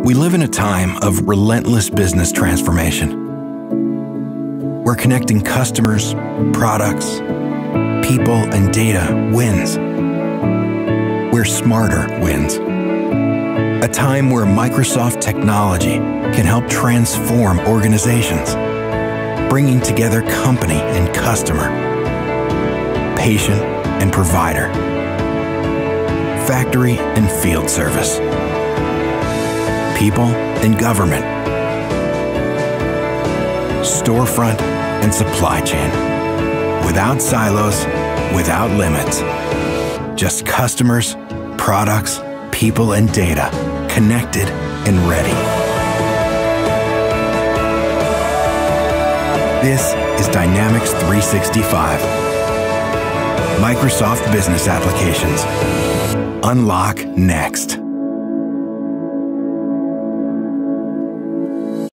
We live in a time of relentless business transformation. Where connecting customers, products, people, and data wins. Where smarter wins. A time where Microsoft technology can help transform organizations, bringing together company and customer, patient and provider, factory and field service, people and government, storefront and supply chain. Without silos, without limits. Just customers, products, people, and data connected and ready. This is Dynamics 365. Microsoft Business Applications. Unlock next.